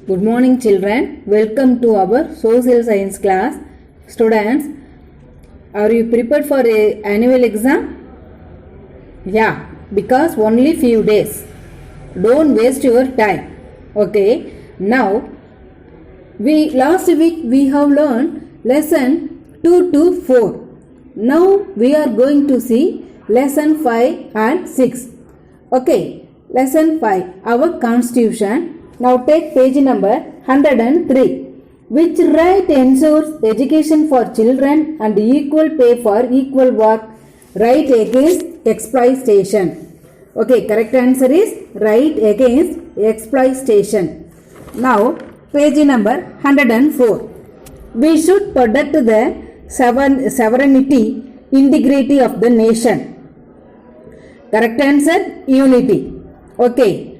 Good morning children. Welcome to our social science class. Students, are you prepared for a annual exam? Yeah, because only few days. Don't waste your time. Okay. Now, last week we have learned lesson 2 to 4. Now we are going to see lesson 5 and 6. Okay. Lesson 5. Our Constitution. Now take page number 103. Which right ensures education for children and equal pay for equal work? Right against exploitation. Okay, correct answer is right against exploitation. Now, page number 104. We should protect the sovereignty, integrity of the nation. Correct answer, unity. Okay.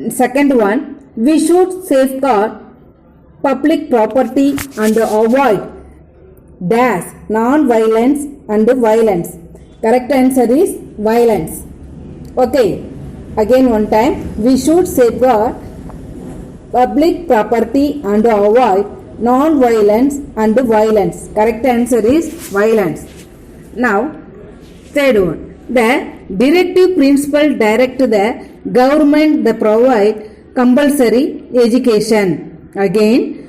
Second one. We should safeguard public property and avoid dash, non-violence and violence. Correct answer is violence. Okay. Again one time. We should safeguard public property and avoid non-violence and violence. Correct answer is violence. Now, third one. The directive principle direct the government to provide compulsory education. Again,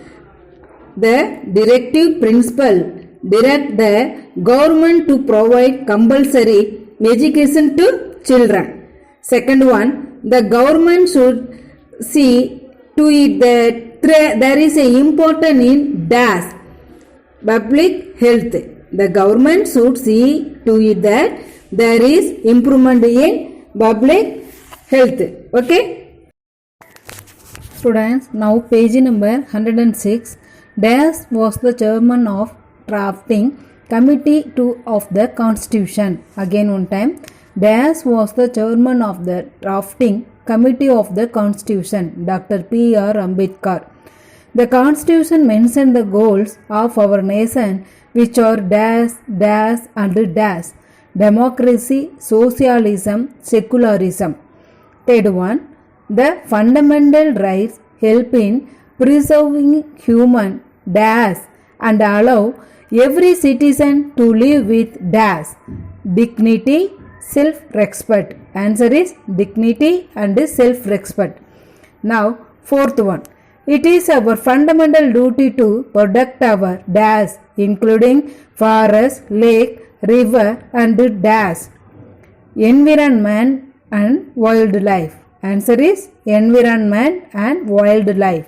the directive principle direct the government to provide compulsory education to children. Second one, the government should see to it that there is a important in dash public health. The government should see to it that there is improvement in public health. Okay. Students, now page number 106. Dash was the chairman of drafting committee of the Constitution. Again one time. Dash was the chairman of the drafting committee of the Constitution. Dr. P.R. Ambedkar. The Constitution mentioned the goals of our nation, which are dash, dash and dash. Democracy, socialism, secularism. Third one. The fundamental rights help in preserving human dash and allow every citizen to live with dash, dignity, self-respect. Answer is dignity and self-respect. Now, fourth one. It is our fundamental duty to protect our dash, including forest, lake, river and dash, environment and wildlife. Answer is environment and wildlife.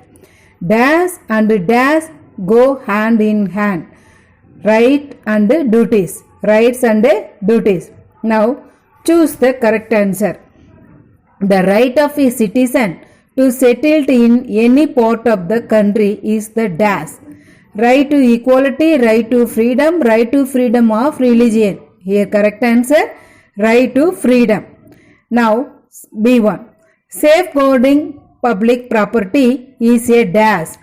Dash and dash go hand in hand. Right and duties. Rights and duties. Now choose the correct answer. The right of a citizen to settle in any part of the country is the dash. Right to equality, right to freedom of religion. Here correct answer, right to freedom. Now B1. Safeguarding public property is a dash.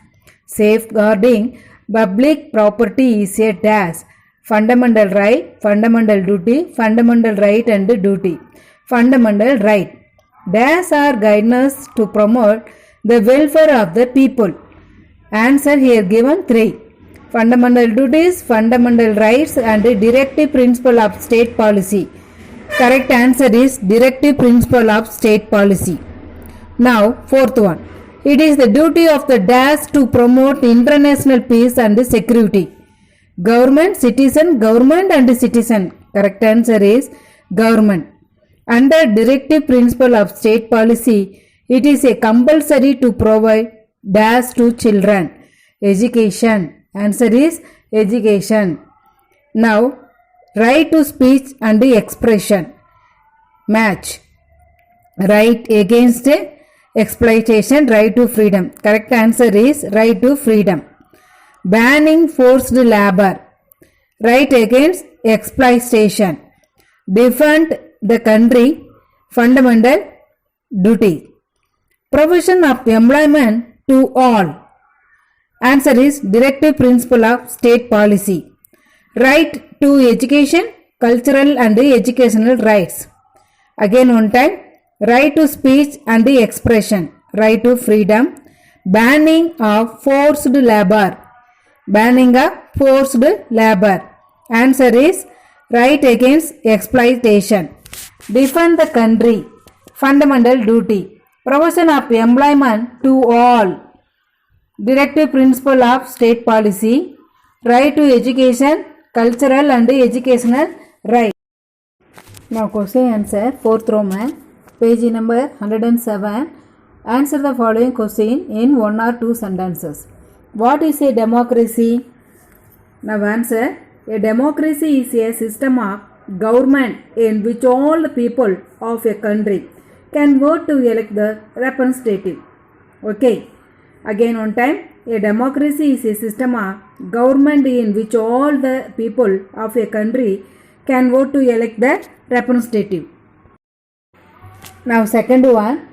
Safeguarding public property is a dash. Fundamental right, fundamental duty, fundamental right and duty. Fundamental right. Dash are guidelines to promote the welfare of the people. Answer here given 3. Fundamental duties, fundamental rights and directive principle of state policy. Correct answer is directive principle of state policy. Now, fourth one. It is the duty of the dash to promote international peace and security. Government, citizen, government and citizen. Correct answer is government. Under directive principle of state policy, it is a compulsory to provide dash to children. Education. Answer is education. Now, right to speech and expression. Match. Right against exploitation, right to freedom. Correct answer is right to freedom. Banning forced labor. Right against exploitation. Defend the country. Fundamental duty. Provision of employment to all. Answer is directive principle of state policy. Right to education, cultural and educational rights. Again one time. Right to speech and expression. Right to freedom. banning of forced labor. Banning of forced labor. Answer is right against exploitation. Defend the country. Fundamental duty. Provision of employment to all. Directive principle of state policy. Right to education, cultural and educational right. Now question answer 4th Roman, page number 107. Answer the following question in 1 or 2 sentences. What is a democracy? Now answer, a democracy is a system of government in which all the people of a country can vote to elect the representative. Okay, again one time, a democracy is a system of government in which all the people of a country can vote to elect the representative. Now second one,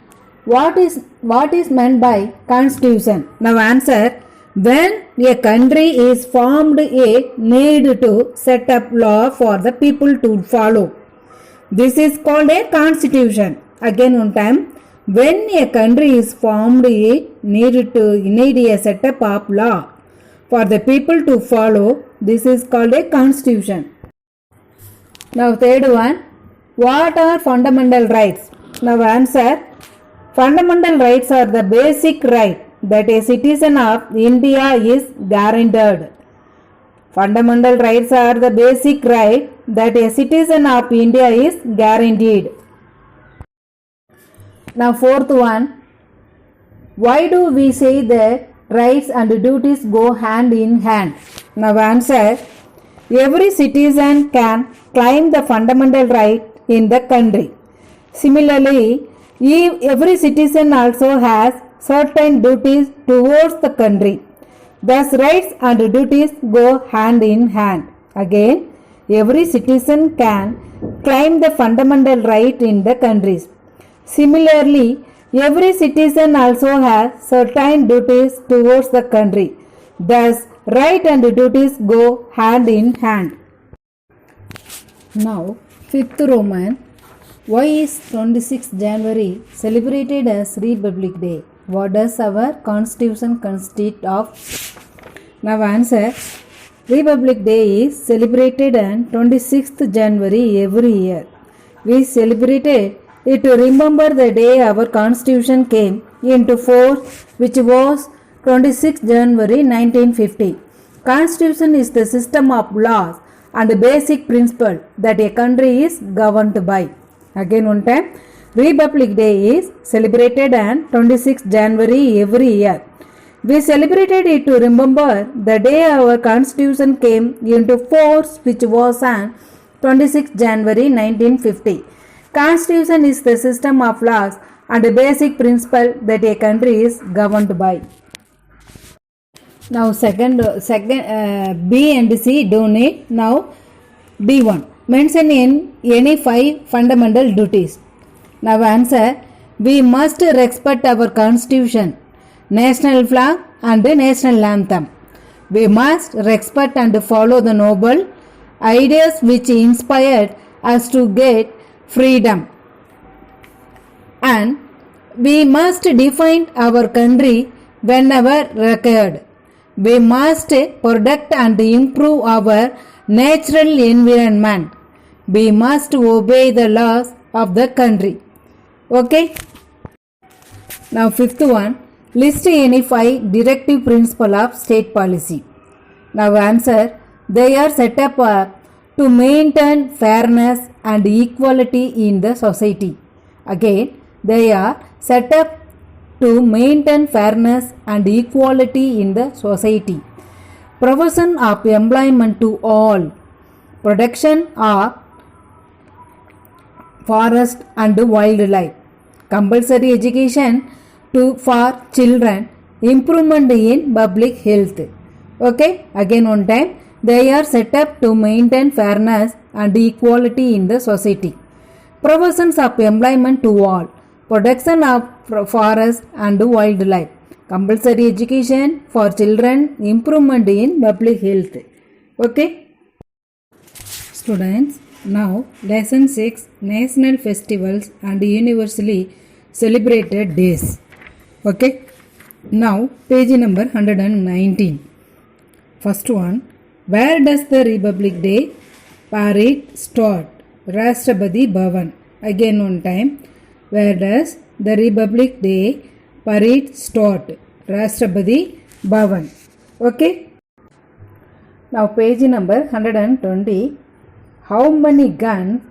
what is meant by constitution? Now answer, when a country is formed, a need to set up law for the people to follow. This is called a constitution. Again one time, when a country is formed, it need a setup of law for the people to follow. This is called a constitution. Now third one, what are fundamental rights? Now answer, fundamental rights are the basic right that a citizen of India is guaranteed. Fundamental rights are the basic right that a citizen of India is guaranteed. Now fourth one, why do we say that rights and duties go hand in hand? Now answer, every citizen can claim the fundamental right in the country. Similarly, every citizen also has certain duties towards the country. Thus rights and duties go hand in hand. Again, every citizen can claim the fundamental right in the countries. Similarly, every citizen also has certain duties towards the country. Thus, right and duties go hand in hand. Now, 5th Roman, why is 26th January celebrated as Republic Day? What does our constitution consist of? Now answer, Republic Day is celebrated on 26th January every year. We celebrated it to remember the day our constitution came into force, which was 26th January 1950. Constitution is the system of laws and the basic principle that a country is governed by. Again one time, Republic Day is celebrated on 26th January every year. We celebrated it to remember the day our constitution came into force, which was on 26th January 1950. Constitution is the system of laws and the basic principle that a country is governed by. Now second B and C donate. Now D1, mention in any 5 fundamental duties. Now answer, we must respect our constitution, national flag and national anthem. We must respect and follow the noble ideas which inspired us to get freedom. And we must defend our country whenever required. We must protect and improve our natural environment. We must obey the laws of the country. Okay. Now 5th one, list any 5 directive principle of state policy. Now answer, they are set up to maintain fairness and equality in the society. Again, they are set up to maintain fairness and equality in the society. Provision of employment to all. Protection of forest and wildlife. Compulsory education for children. Improvement in public health. Okay, again one time, they are set up to maintain fairness and equality in the society. Provisions of employment to all. Protection of forest and wildlife. Compulsory education for children. Improvement in public health. Okay. Students, now lesson 6, national festivals and universally celebrated days. Okay. Now page number 119. First one, where does the Republic Day parade start? Rashtrapati Bhavan. Again one time, where does the Republic Day parade start? Rashtrapati Bhavan. Okay. Now page number 120. How many guns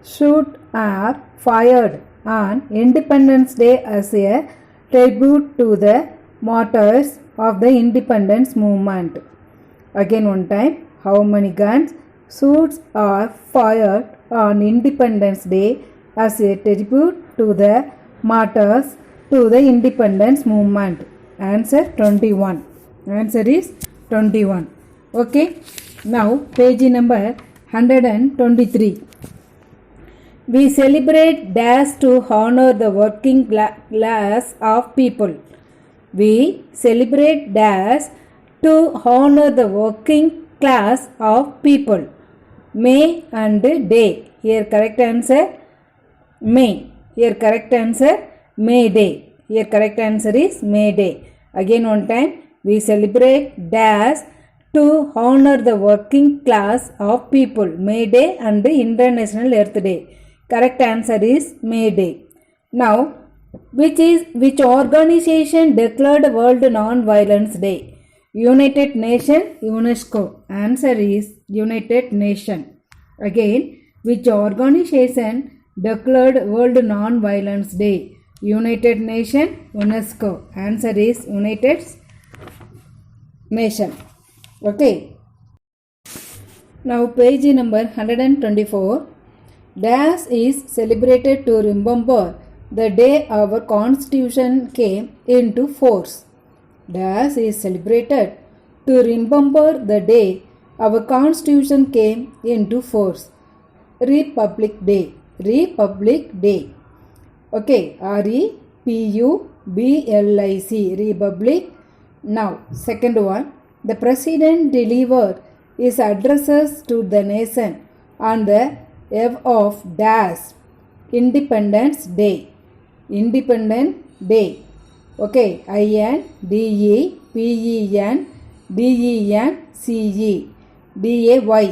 shoot are fired on Independence Day as a tribute to the martyrs of the independence movement? Again one time, how many guns shoots are fired on Independence Day as a tribute to the martyrs to the independence movement? Answer 21. Answer is 21. Okay. Now page number 123. We celebrate dash to honor the working class of people. We celebrate dash to honor the working class of people. May and day. Here correct answer May. Here correct answer May Day. Here correct answer is May Day. Again one time, we celebrate dash to honor the working class of people. May Day and International Earth Day. Correct answer is May Day. Now, which organization declared World Non-Violence Day? United Nations, UNESCO. Answer is United Nations. Again, which organization declared World Non-Violence Day? United Nations, UNESCO. Answer is United Nations. Okay. Now page number 124. Dash is celebrated to remember the day our constitution came into force. Dash is celebrated to remember the day our constitution came into force. Republic Day. Republic Day. Okay. REPUBLIC. Republic. Now second one. The President delivered his addresses to the nation on the eve of dash Independence Day. Independence Day. Okay. INDEPENDENCE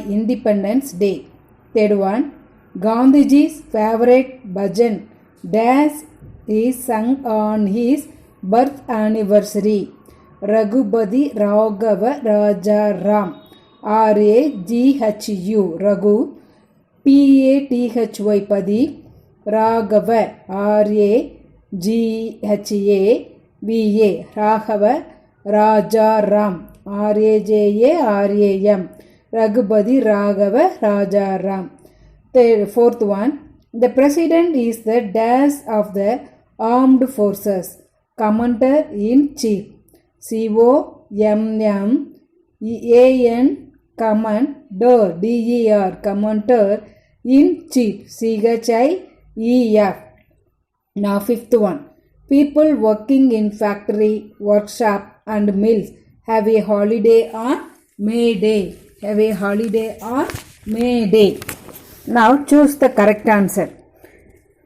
Independence Day. Third one. Gandhiji's favorite bhajan dash is sung on his birth anniversary. Raghupati Raghava Rajaram. RAGHU. Raghu. PATHY Padi. Raghava. RAGHAVA. Raghava Rajaram. RAJARAM. Raghupati Raghava Rajaram. Fourth one. The President is the dash of the armed forces. Commander in Chief. COMMAN Commander DER Commander in Chief CHIEF. Now fifth one. People working in factory, workshop and mills have a holiday on May Day. Have a holiday on May Day. Now choose the correct answer.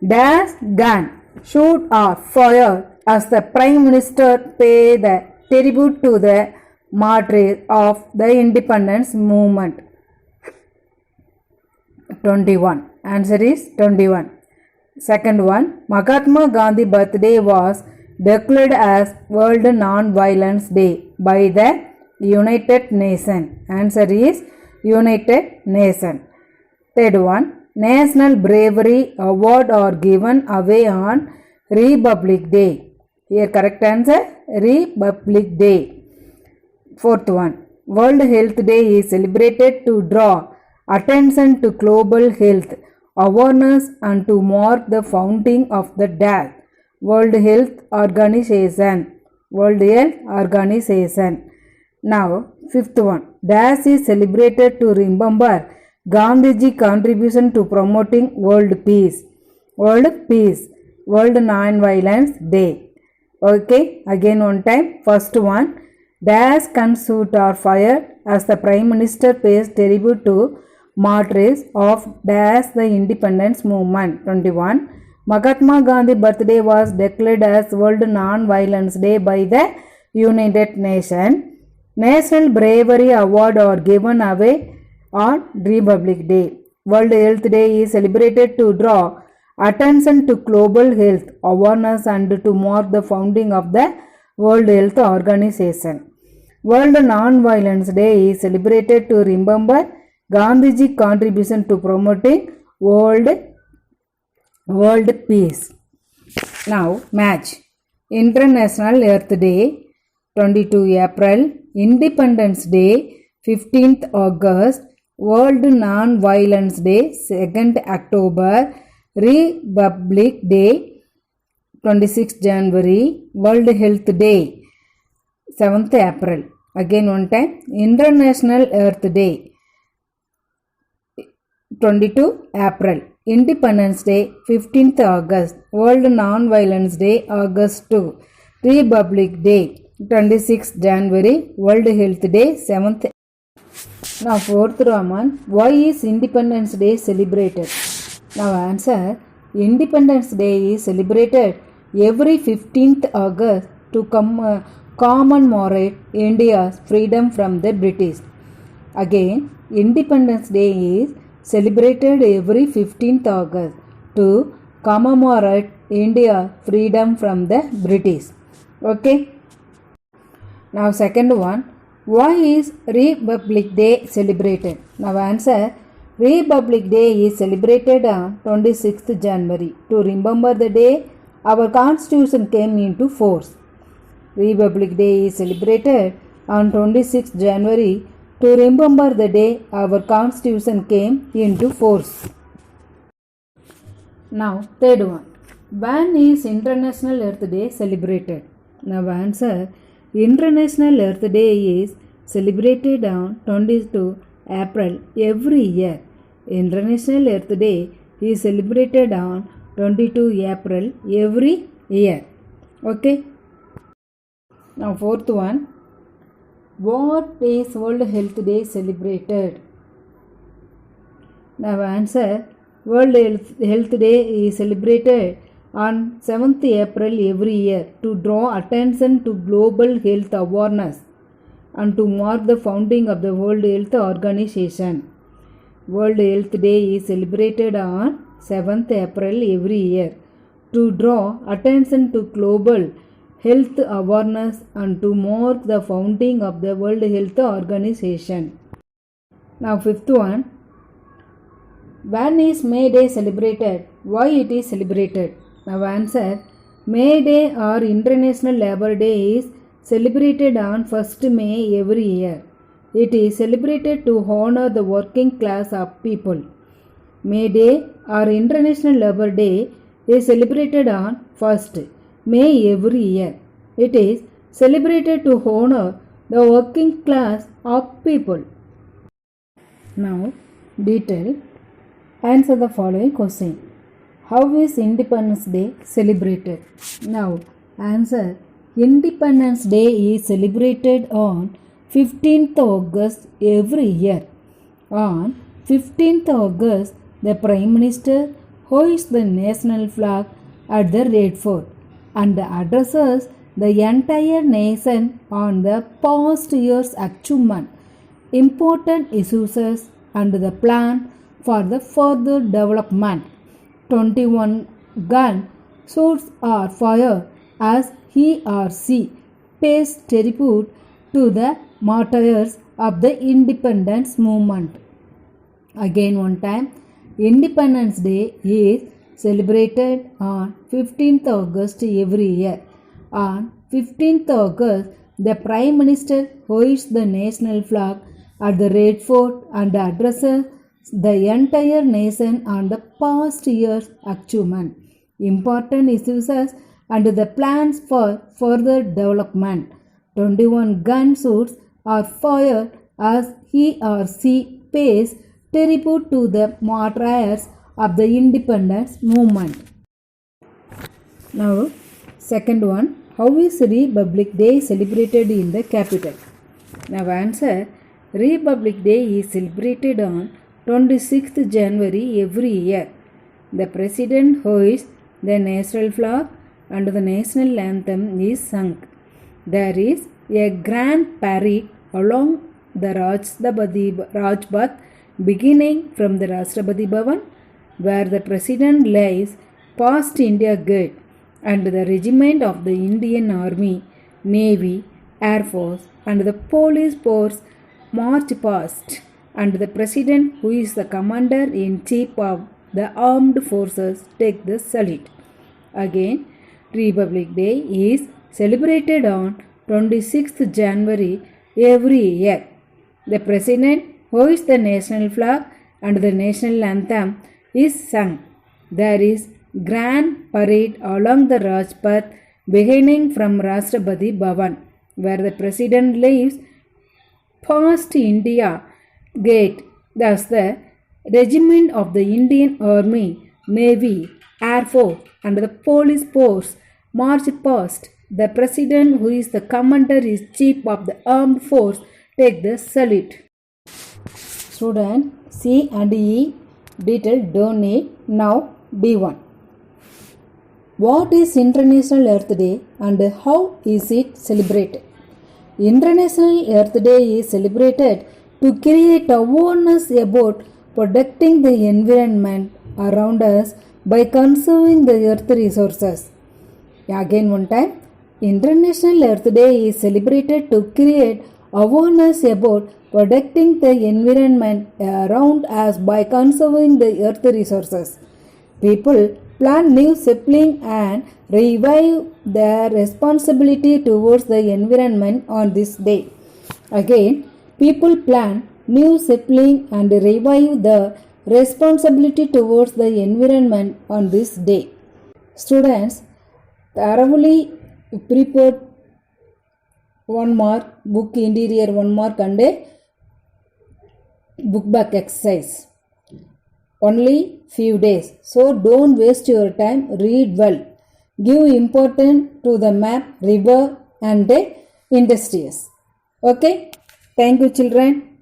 Dash gun shoot or fire as the Prime Minister pay the tribute to the martyrs of the independence movement. 21. Answer is 21. Second one. Mahatma Gandhi birthday was declared as World Non-Violence Day by the United Nations. Answer is United Nations. Third one. National Bravery Award are given away on Republic Day. Here correct answer Republic Day. Fourth one. World Health Day is celebrated to draw attention to global health awareness and to mark the founding of the DASH, World Health Organization. World Health Organization. Now, fifth one. DASH is celebrated to remember Gandhiji contribution to promoting world peace. World peace. World Non-Violence Day. Okay, again one time. First one. Dash can shoot or fire as the Prime Minister pays tribute to martyrs of Dash the independence movement. 21. Mahatma Gandhi birthday was declared as World Non-Violence Day by the United Nations. National Bravery Award are given away on Republic Day. World Health Day is celebrated to draw attention to global health awareness and to mark the founding of the World Health Organization. World Non-Violence Day is celebrated to remember Gandhiji's contribution to promoting world peace. Now, match. International Earth Day, 22 April. Independence Day, 15th August. World Non-Violence Day, 2nd October. Republic Day, 26th January. World Health Day, 7th April. Again one time. International Earth Day, 22 April. Independence Day, 15th August. World Non-Violence Day, August 2. Republic Day, 26th January. World Health Day, 7th. Now 4th Roman. Why is Independence Day celebrated? Now answer. Independence Day is celebrated every 15th August to commemorate India's freedom from the British. Again, Independence Day is celebrated every 15th August to commemorate India's freedom from the British. Okay. Now second one. Why is Republic Day celebrated? Now answer. Republic Day is celebrated on 26th January to remember the day our Constitution came into force. Republic Day is celebrated on 26th January to remember the day our Constitution came into force. Now, third one. When is International Earth Day celebrated? Now, answer. International Earth Day is celebrated on 22 April every year. International Earth Day is celebrated on 22 April every year. Okay. Now, fourth one. What is World Health Day celebrated? Now answer. World Health Day is celebrated on 7th April every year to draw attention to global health awareness and to mark the founding of the World Health Organization. World Health Day is celebrated on 7th April every year to draw attention to global health awareness and to mark the founding of the World Health Organization. Now fifth one. When is May Day celebrated? Why it is celebrated? Now answer. May Day or International Labour Day is celebrated on 1st May every year. It is celebrated to honor the working class of people. May Day or International Labour Day is celebrated on 1st May every year. It is celebrated to honor the working class of people. Now, detail. Answer the following question. How is Independence Day celebrated? Now, answer. Independence Day is celebrated on 15th August every year. On 15th August, the Prime Minister hoists the national flag at the Red Fort and addresses the entire nation on the past year's achievement, important issues and the plan for the further development. 21 gun shots are fired as he or she pays tribute to the martyrs of the independence movement. Again one time, Independence Day is celebrated on 15th August every year. On 15th August, the Prime Minister hoists the national flag at the Red Fort and addresses the entire nation on the past year's achievement, important issues and the plans for further development. 21 gunshots are fired as he or she pays tribute to the martyrs of the independence movement. Now, second one. How is Republic Day celebrated in the capital? Now answer. Republic Day is celebrated on 26th January every year. The President hoists the national flag and the national anthem is sung. There is a grand parade along the Rajpath beginning from the Rashtrapati Bhavan, where the President lies past India Gate and the regiment of the Indian Army, Navy, Air Force and the police force march past, and the President, who is the Commander-in-Chief of the armed forces, take the salute. Again, Republic Day is celebrated on 26th January every year. The President hoists the national flag and the national anthem is sung. There is grand parade along the Rajpath beginning from Rashtrapati Bhavan, where the President leaves past India Gate. Thus, the regiment of the Indian Army, Navy, Air Force and the police force march past. The President, who is the Commander-in-Chief of the armed force, take the salute. Student, C and E detail don't need. Now D1. What is International Earth Day and how is it celebrated? International Earth Day is celebrated to create awareness about protecting the environment around us by conserving the earth resources. Again one time. International Earth Day is celebrated to create awareness about protecting the environment around us by conserving the earth resources. People plant new sapling and revive their responsibility towards the environment on this day. Again, people plant new sapling and revive the responsibility towards the environment on this day. Students, thoroughly prepare 1 mark, book interior 1 mark and a book back exercise. Only few days. So don't waste your time, read well. Give importance to the map, river and the industries. Okay? Thank you children.